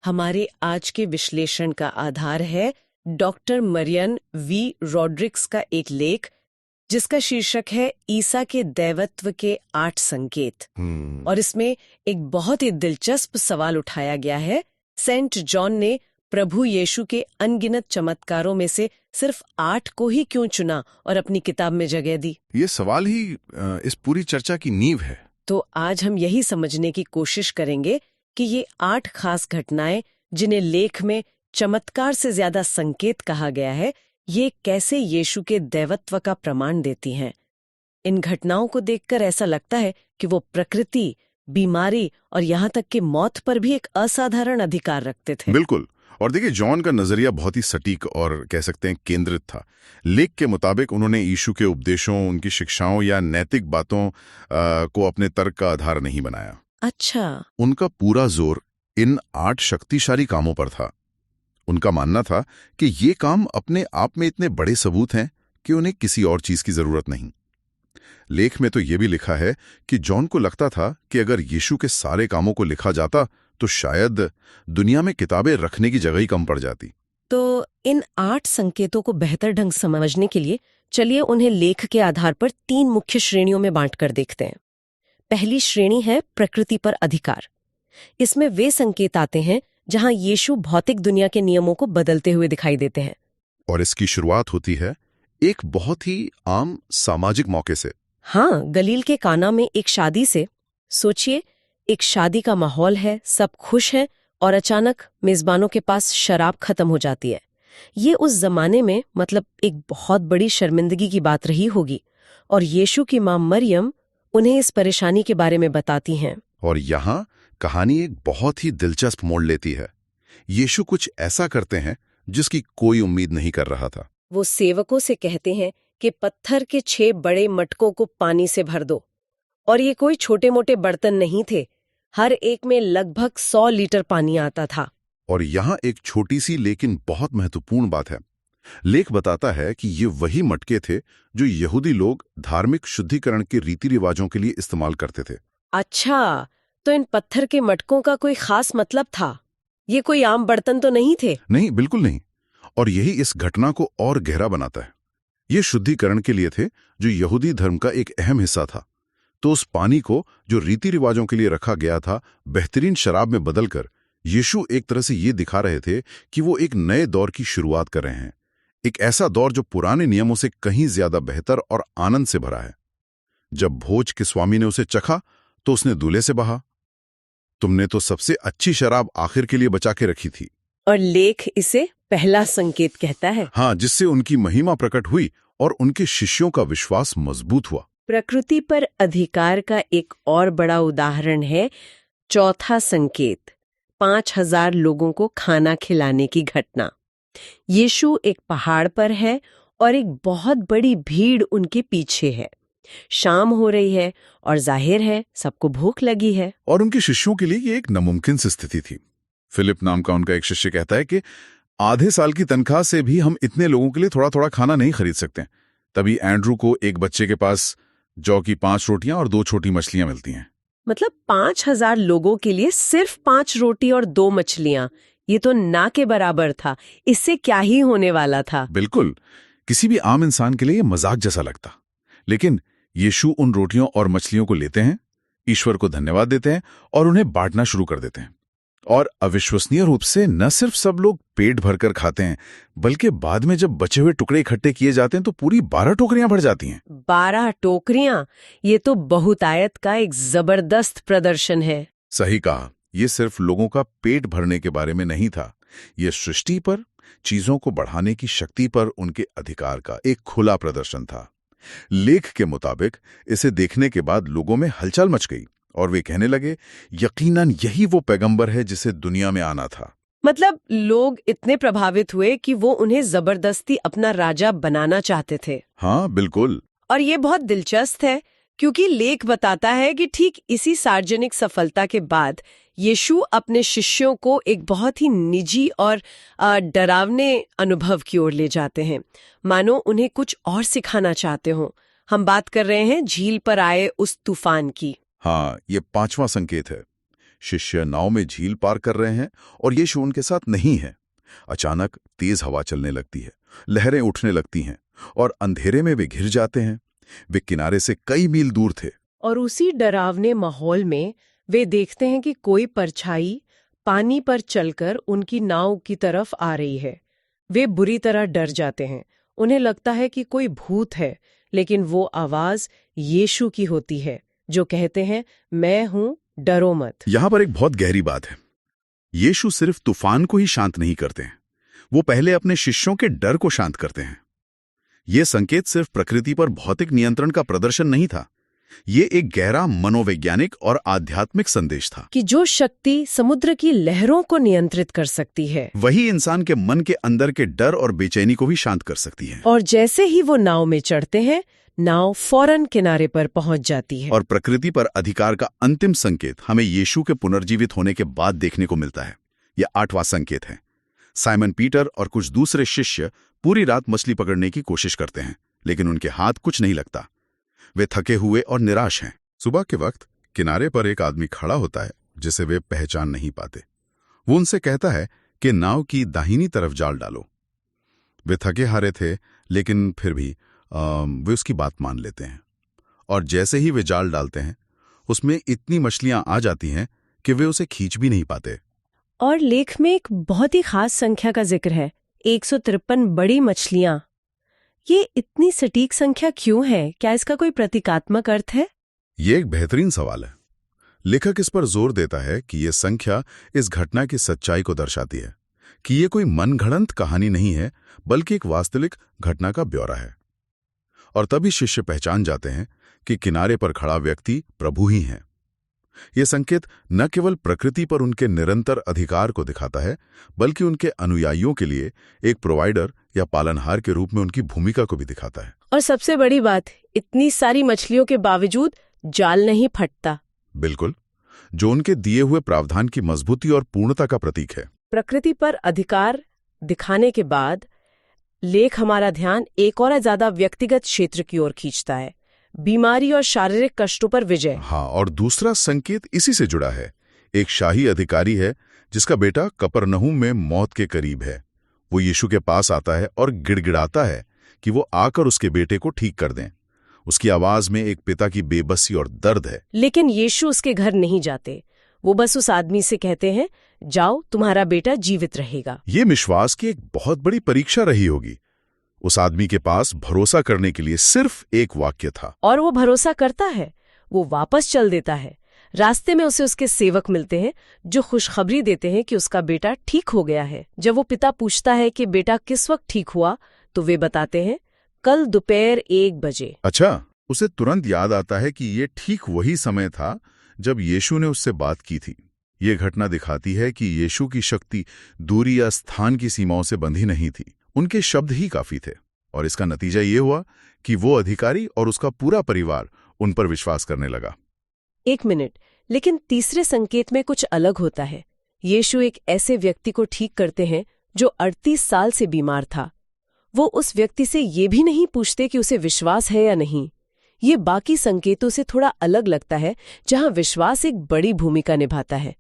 हमारे आज के विश्लेषण का आधार है डॉक्टर मरियन वी रॉड्रिक्स का एक लेख जिसका शीर्षक है ईसा के दैवत्व के 8 संकेत। और इसमें एक बहुत ही दिलचस्प सवाल उठाया गया है। सेंट जॉन ने प्रभु यीशु के अनगिनत चमत्कारों में से सिर्फ 8 को ही क्यों चुना और अपनी किताब में जगह दी? ये सवाल ही इस पूरी चर्चा की नींव है। तो आज हम यही समझने की कोशिश करेंगे कि ये 8 खास घटनाएं जिन्हें लेख में चमत्कार से ज्यादा संकेत कहा गया है, ये कैसे यीशु के दैवत्व का प्रमाण देती हैं। इन घटनाओं को देखकर ऐसा लगता है कि वो प्रकृति, बीमारी और यहाँ तक कि मौत पर भी एक असाधारण अधिकार रखते थे। बिल्कुल। और देखिए, जॉन का नजरिया बहुत ही सटीक और कह सकते हैं केंद्रित था। लेख के मुताबिक उन्होंने यीशु के उपदेशों, उनकी शिक्षाओं या नैतिक बातों को अपने तर्क का आधार नहीं बनाया। अच्छा। उनका पूरा जोर इन 8 शक्तिशाली कामों पर था। उनका मानना था कि ये काम अपने आप में इतने बड़े सबूत हैं कि उन्हें किसी और चीज की जरूरत नहीं। लेख में तो ये भी लिखा है कि जॉन को लगता था कि अगर यीशु के सारे कामों को लिखा जाता तो शायद दुनिया में किताबें रखने की जगह ही कम पड़ जाती। तो इन 8 संकेतों को बेहतर ढंग से समझने के लिए चलिए उन्हें लेख के आधार पर 3 मुख्य श्रेणियों में बांटकर देखते हैं। पहली श्रेणी है प्रकृति पर अधिकार। इसमें वे संकेत आते हैं जहां यीशु भौतिक दुनिया के नियमों को बदलते हुए दिखाई देते हैं। और इसकी शुरुआत होती है एक बहुत ही आम सामाजिक मौके से। हाँ, गलील के काना में एक शादी से। सोचिए, एक शादी का माहौल है, सब खुश हैं और अचानक मेजबानों के पास शराब खत्म हो जाती है। ये उस जमाने में मतलब एक बहुत बड़ी शर्मिंदगी की बात रही होगी। और यीशु की मां मरियम उन्हें इस परेशानी के बारे में बताती हैं। और यहाँ कहानी एक बहुत ही दिलचस्प मोड़ लेती है। यीशु कुछ ऐसा करते हैं जिसकी कोई उम्मीद नहीं कर रहा था। वो सेवकों से कहते हैं कि पत्थर के 6 बड़े मटकों को पानी से भर दो। और ये कोई छोटे मोटे बर्तन नहीं थे, हर एक में लगभग 100 लीटर पानी आता था। और यहाँ एक छोटी सी लेकिन बहुत महत्वपूर्ण बात है। लेख बताता है कि ये वही मटके थे जो यहूदी लोग धार्मिक शुद्धिकरण के रीति रिवाजों के लिए इस्तेमाल करते थे। अच्छा, तो इन पत्थर के मटकों का कोई खास मतलब था? ये कोई आम बर्तन तो नहीं थे? नहीं, बिल्कुल नहीं। और यही इस घटना को और गहरा बनाता है। ये शुद्धिकरण के लिए थे, जो यहूदी धर्म का एक अहम हिस्सा था। तो उस पानी को जो रीति रिवाजों के लिए रखा गया था, बेहतरीन शराब में बदलकर यीशु एक तरह से ये दिखा रहे थे कि वो एक नए दौर की शुरुआत कर रहे हैं। एक ऐसा दौर जो पुराने नियमों से कहीं ज्यादा बेहतर और आनंद से भरा है। जब भोज के स्वामी ने उसे चखा तो उसने दूल्हे से कहा, तुमने तो सबसे अच्छी शराब आखिर के लिए बचा के रखी थी। और लेख इसे पहला संकेत कहता है। हाँ, जिससे उनकी महिमा प्रकट हुई और उनके शिष्यों का विश्वास मजबूत हुआ। प्रकृति पर अधिकार का एक और बड़ा उदाहरण है चौथा संकेत, 5000 लोगों को खाना खिलाने की घटना। यीशु एक पहाड़ पर है और एक बहुत बड़ी भीड़ उनके पीछे है। शाम हो रही है और जाहिर है सबको भूख लगी है। और उनके शिष्यों के लिए ये एक नामुमकिन सी स्थिति थी। फिलिप नाम का उनका एक शिष्य कहता है कि आधे साल की तनख्वाह से भी हम इतने लोगों के लिए थोड़ा थोड़ा खाना नहीं खरीद सकते। तभी एंड्रू को एक बच्चे के पास जौ की 5 रोटियां और 2 छोटी मछलियां मिलती हैं। मतलब 5000 लोगों के लिए सिर्फ 5 रोटी और 2 मछलियां, ये तो ना के बराबर था। इससे क्या ही होने वाला था। बिल्कुल, किसी भी आम इंसान के लिए ये मजाक जैसा लगता। लेकिन यीशु उन रोटियों और मछलियों को लेते हैं, ईश्वर को धन्यवाद देते हैं और उन्हें बांटना शुरू कर देते हैं। और अविश्वसनीय रूप से न सिर्फ सब लोग पेट भरकर खाते हैं, बल्कि बाद में जब बचे हुए टुकड़े इकट्ठे किए जाते हैं तो पूरी 12 टोकरियां भर जाती हैं। 12 टोकरियां? ये तो बहुतायत का एक जबरदस्त प्रदर्शन है। सही कहा। ये सिर्फ लोगों का पेट भरने के बारे में नहीं था, ये सृष्टि पर, चीजों को बढ़ाने की शक्ति पर उनके अधिकार का एक खुला प्रदर्शन था। लेख के मुताबिक इसे देखने के बाद लोगों में हलचल मच गई और वे कहने लगे, यकीनन यही वो पैगंबर है जिसे दुनिया में आना था। मतलब लोग इतने प्रभावित हुए कि वो उन्हें जबरदस्ती अपना राजा बनाना चाहते थे। हाँ, बिल्कुल। और ये बहुत दिलचस्प है क्योंकि लेख बताता है कि ठीक इसी सार्वजनिक सफलता के बाद यीशु अपने शिष्यों को एक बहुत ही निजी और डरावने अनुभव की ओर ले जाते हैं, मानो उन्हें कुछ और सिखाना चाहते हों। हम बात कर रहे हैं झील पर आए उस तूफान की। हाँ, ये 5वां संकेत है। शिष्य नाव में झील पार कर रहे हैं और यीशु उनके साथ नहीं है। अचानक तेज हवा चलने लगती है, लहरें उठने लगती हैं और अंधेरे में वे घिर जाते हैं। वे किनारे से कई मील दूर थे। और उसी डरावने माहौल में वे देखते हैं कि कोई परछाई पानी पर चलकर उनकी नाव की तरफ आ रही है। वे बुरी तरह डर जाते हैं। उन्हें लगता है कि कोई भूत है, लेकिन वो आवाज यीशु की होती है जो कहते हैं, मैं हूं, डरो मत। यहां पर एक बहुत गहरी बात है। यीशु सिर्फ तूफान को ही शांत नहीं करते हैं, वो पहले अपने शिष्यों के डर को शांत करते हैं। ये संकेत सिर्फ प्रकृति पर भौतिक नियंत्रण का प्रदर्शन नहीं था, ये एक गहरा मनोवैज्ञानिक और आध्यात्मिक संदेश था कि जो शक्ति समुद्र की लहरों को नियंत्रित कर सकती है, वही इंसान के मन के अंदर के डर और बेचैनी को भी शांत कर सकती है। और जैसे ही वो नाव में चढ़ते हैं, नाव फौरन किनारे पर पहुंच जाती है। और प्रकृति पर अधिकार का अंतिम संकेत हमें यीशु के पुनर्जीवित होने के बाद देखने को मिलता है। यह 8वां संकेत है। साइमन पीटर और कुछ दूसरे शिष्य पूरी रात मछली पकड़ने की कोशिश करते हैं, लेकिन उनके हाथ कुछ नहीं लगता। वे थके हुए और निराश हैं। सुबह के वक्त किनारे पर एक आदमी खड़ा होता है जिसे वे पहचान नहीं पाते। वो उनसे कहता है कि नाव की दाहिनी तरफ जाल डालो। वे थके हारे थे, लेकिन फिर भी वे उसकी बात मान लेते हैं। और जैसे ही वे जाल डालते हैं, उसमें इतनी मछलियां आ जाती हैं कि वे उसे खींच भी नहीं पाते। और लेख में एक बहुत ही खास संख्या का जिक्र है, 153 बड़ी मछलियां। ये इतनी सटीक संख्या क्यों है? क्या इसका कोई प्रतीकात्मक अर्थ है? ये एक बेहतरीन सवाल है। लेखक इस पर जोर देता है कि यह संख्या इस घटना की सच्चाई को दर्शाती है, कि ये कोई मनगढ़ंत कहानी नहीं है, बल्कि एक वास्तविक घटना का ब्यौरा है। और तभी शिष्य पहचान जाते हैं कि किनारे पर खड़ा व्यक्ति प्रभु ही है। यह संकेत न केवल प्रकृति पर उनके निरंतर अधिकार को दिखाता है, बल्कि उनके अनुयायियों के लिए एक प्रोवाइडर या पालनहार के रूप में उनकी भूमिका को भी दिखाता है। और सबसे बड़ी बात, इतनी सारी मछलियों के बावजूद जाल नहीं फटता। बिल्कुल, जो उनके दिए हुए प्रावधान की मजबूती और पूर्णता का प्रतीक है। प्रकृति पर अधिकार दिखाने के बाद लेख हमारा ध्यान एक और ज्यादा व्यक्तिगत क्षेत्र की ओर खींचता है, बीमारी और शारीरिक कष्टों पर विजय। हाँ, और दूसरा संकेत इसी से जुड़ा है। एक शाही अधिकारी है जिसका बेटा कफरनहूम में मौत के करीब है। वो यीशु के पास आता है और गिड़गिड़ाता है कि वो आकर उसके बेटे को ठीक कर दें। उसकी आवाज में एक पिता की बेबसी और दर्द है। लेकिन यीशु उसके घर नहीं जाते। वो बस उस आदमी से कहते हैं, जाओ, तुम्हारा बेटा जीवित रहेगा। ये विश्वास की एक बहुत बड़ी परीक्षा रही होगी। उस आदमी के पास भरोसा करने के लिए सिर्फ एक वाक्य था, और वो भरोसा करता है। वो वापस चल देता है। रास्ते में उसे उसके सेवक मिलते हैं जो खुशखबरी देते हैं कि उसका बेटा ठीक हो गया है। जब वो पिता पूछता है कि बेटा किस वक्त ठीक हुआ, तो वे बताते हैं, कल दोपहर 1 बजे। अच्छा, उसे तुरंत याद आता है कि ये ठीक वही समय था जब यीशु ने उससे बात की थी। ये घटना दिखाती है कि यीशु की शक्ति दूरी या स्थान की सीमाओं से बंधी नहीं थी। उनके शब्द ही काफी थे। और इसका नतीजा ये हुआ कि वो अधिकारी और उसका पूरा परिवार उन पर विश्वास करने लगा। 1 मिनट, लेकिन तीसरे संकेत में कुछ अलग होता है। यीशु एक ऐसे व्यक्ति को ठीक करते हैं जो 38 साल से बीमार था। वो उस व्यक्ति से ये भी नहीं पूछते कि उसे विश्वास है या नहीं। ये बाकी संकेतों से थोड़ा अलग लगता है, जहां विश्वास एक बड़ी भूमिका निभाता है।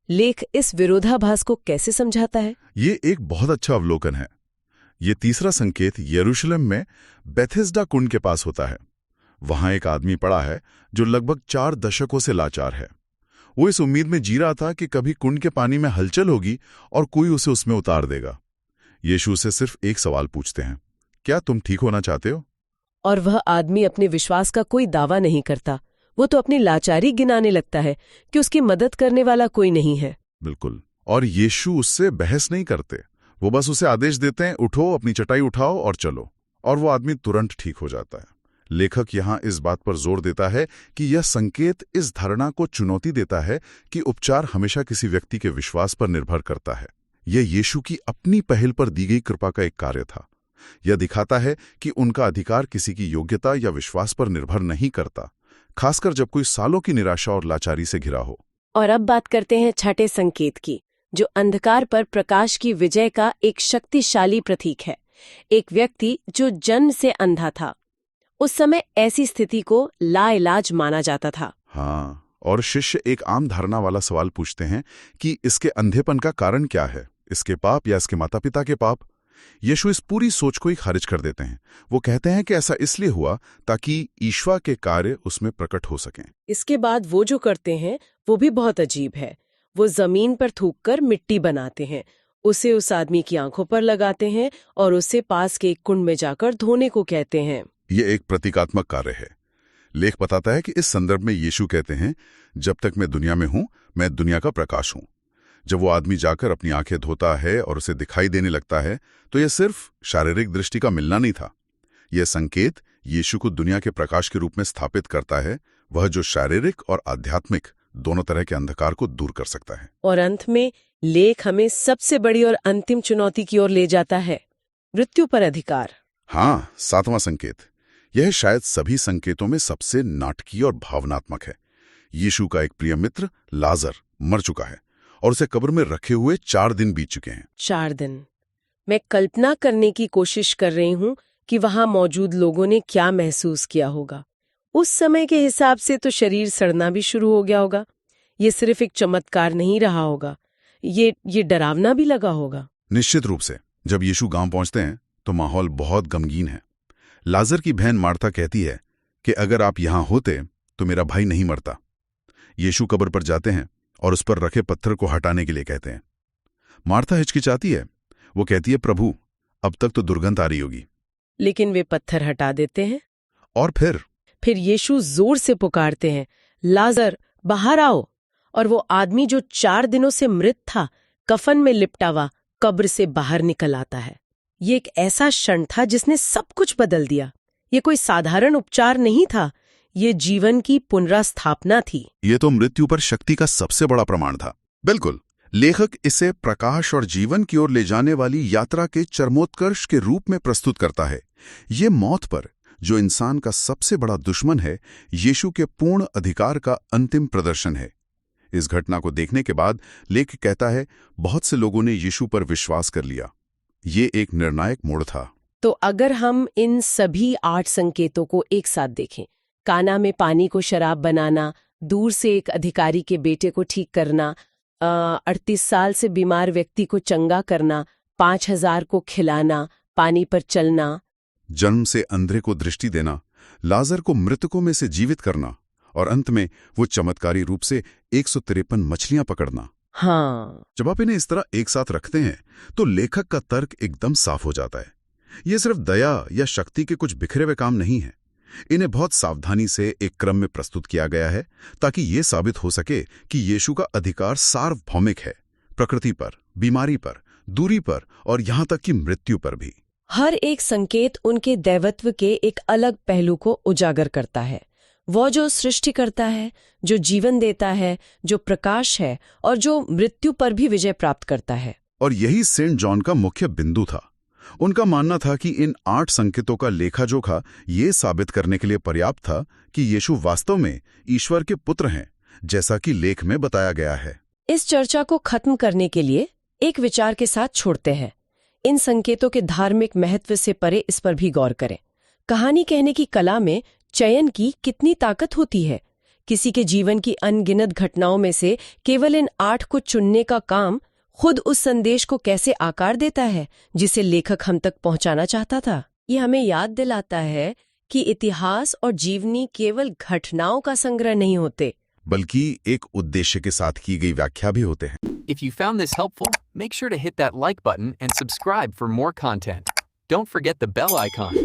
लेख इस विरोधाभास को कैसे समझाता है? ये एक बहुत अच्छा अवलोकन है। ये तीसरा संकेत यरूशलेम में बेथेस्दा कुंड के पास होता है। वहां एक आदमी पड़ा है जो लगभग 4 दशकों से लाचार है। वो इस उम्मीद में जी रहा था कि कभी कुंड के पानी में हलचल होगी और कोई उसे उसमें उतार देगा। यीशु से सिर्फ एक सवाल पूछते हैं, क्या तुम ठीक होना चाहते हो? और वह आदमी अपने विश्वास का कोई दावा नहीं करता। वो तो अपनी लाचारी गिनाने लगता है कि उसकी मदद करने वाला कोई नहीं है। बिल्कुल। और यीशु उससे बहस नहीं करते। वो बस उसे आदेश देते हैं, उठो, अपनी चटाई उठाओ और चलो। और वो आदमी तुरंत ठीक हो जाता है। लेखक यहाँ इस बात पर जोर देता है कि यह संकेत इस धारणा को चुनौती देता है कि उपचार हमेशा किसी व्यक्ति के विश्वास पर निर्भर करता है। यह यीशु की अपनी पहल पर दी गई कृपा का एक कार्य था। यह दिखाता है कि उनका अधिकार किसी की योग्यता या विश्वास पर निर्भर नहीं करता, खासकर जब कोई सालों की निराशा और लाचारी से घिरा हो। और अब बात करते हैं छठे संकेत की, जो अंधकार पर प्रकाश की विजय का एक शक्तिशाली प्रतीक है। एक व्यक्ति जो जन्म से अंधा था, उस समय ऐसी स्थिति को लाइलाज माना जाता था। हाँ, और शिष्य एक आम धारणा वाला सवाल पूछते हैं कि इसके अंधेपन का कारण क्या है, इसके पाप या इसके माता पिता के पाप। यीशु इस पूरी सोच को ही खारिज कर देते हैं। वो कहते हैं कि ऐसा इसलिए हुआ ताकि ईश्वर के कार्य उसमें प्रकट हो सकें। इसके बाद वो जो करते हैं वो भी बहुत अजीब है। वो जमीन पर थूककर मिट्टी बनाते हैं, उसे उस आदमी की आंखों पर लगाते हैं और उसे पास के एक कुंड में जाकर धोने को कहते हैं। ये एक प्रतीकात्मक कार्य है। लेख बताता है कि इस संदर्भ में यीशु कहते हैं, जब तक मैं दुनिया में हूं, मैं दुनिया का प्रकाश हूं। जब वो आदमी जाकर अपनी आंखें धोता है और उसे दिखाई देने लगता है, तो यह सिर्फ शारीरिक दृष्टि का मिलना नहीं था। यह संकेत यीशु को दुनिया के प्रकाश के रूप में स्थापित करता है, वह जो शारीरिक और आध्यात्मिक दोनों तरह के अंधकार को दूर कर सकता है। और अंत में लेख हमें सबसे बड़ी और अंतिम चुनौती की ओर ले जाता है, मृत्यु पर अधिकार। हाँ, 7वां संकेत। यह शायद सभी संकेतों में सबसे नाटकीय और भावनात्मक है। यीशु का एक प्रिय मित्र लाजर मर चुका है और उसे कब्र में रखे हुए 4 दिन बीत चुके हैं। 4 दिन। मैं कल्पना करने की कोशिश कर रही हूँ कि वहां मौजूद लोगों ने क्या महसूस किया होगा। उस समय के हिसाब से तो शरीर सड़ना भी शुरू हो गया होगा। ये सिर्फ एक चमत्कार नहीं रहा होगा, ये डरावना भी लगा होगा। निश्चित रूप से। जब यीशु गांव पहुंचते हैं तो माहौल बहुत गमगीन है। लाजर की बहन मार्था कहती है कि अगर आप यहां होते तो मेरा भाई नहीं मरता। यीशु कब्र पर जाते हैं और उस पर रखे पत्थर को हटाने के लिए कहते हैं। मार्था हिचकिचाती है। वो कहती है, प्रभु, अब तक तो दुर्गंध आ रही होगी। लेकिन वे पत्थर हटा देते हैं। और फिर यीशु जोर से पुकारते हैं, लाजर बाहर आओ। और वो आदमी जो 4 दिनों से मृत था, कफन में लिपटा हुआ, कब्र से बाहर निकल आता है। ये एक ऐसा क्षण था जिसने सब कुछ बदल दिया। ये कोई साधारण उपचार नहीं था, ये जीवन की पुनर्स्थापना थी। ये तो मृत्यु पर शक्ति का सबसे बड़ा प्रमाण था। बिल्कुल। लेखक इसे प्रकाश और जीवन की ओर ले जाने वाली यात्रा के चरमोत्कर्ष के रूप में प्रस्तुत करता है। ये मौत पर, जो इंसान का सबसे बड़ा दुश्मन है, यीशु के पूर्ण अधिकार का अंतिम प्रदर्शन है। इस घटना को देखने के बाद लेखक कहता है, बहुत से लोगों ने यीशु पर विश्वास कर लिया। ये एक निर्णायक मोड़ था। तो अगर हम इन सभी 8 संकेतों को एक साथ देखें, काना में पानी को शराब बनाना, दूर से एक अधिकारी के बेटे को ठीक करना, 38 साल से बीमार व्यक्ति को चंगा करना, 5000 को खिलाना, पानी पर चलना, जन्म से अंधे को दृष्टि देना, लाजर को मृतकों में से जीवित करना और अंत में वो चमत्कारी रूप से 153 मछलियां पकड़ना। हाँ, जब आप इन्हें इस तरह एक साथ रखते हैं तो लेखक का तर्क एकदम साफ हो जाता है। ये सिर्फ दया या शक्ति के कुछ बिखरे हुए काम नहीं है। इन्हें बहुत सावधानी से एक क्रम में प्रस्तुत किया गया है ताकि ये साबित हो सके कि यीशु का अधिकार सार्वभौमिक है, प्रकृति पर, बीमारी पर, दूरी पर और यहां तक कि मृत्यु पर भी। हर एक संकेत उनके दैवत्व के एक अलग पहलू को उजागर करता है। वो जो सृष्टि करता है, जो जीवन देता है, जो प्रकाश है और जो मृत्यु पर भी विजय प्राप्त करता है। और यही सेंट जॉन का मुख्य बिंदु था। उनका मानना था कि इन 8 संकेतों का लेखा जोखा ये साबित करने के लिए पर्याप्त था कि यीशु वास्तव में ईश्वर के पुत्र हैं, जैसा कि लेख में बताया गया है। इस चर्चा को खत्म करने के लिए एक विचार के साथ छोड़ते हैं। इन संकेतों के धार्मिक महत्व से परे इस पर भी गौर करें। कहानी कहने की कला में चयन की कितनी ताकत होती है। किसी के जीवन की अनगिनत घटनाओं में से केवल इन 8 को चुनने का काम खुद उस संदेश को कैसे आकार देता है जिसे लेखक हम तक पहुंचाना चाहता था। ये हमें याद दिलाता है कि इतिहास और जीवनी केवल घटनाओं का संग्रह नहीं होते, बल्कि एक उद्देश्य के साथ की गई व्याख्या भी होते हैं। If you found this helpful, make sure to hit that like button and subscribe for more content. Don't forget the bell icon.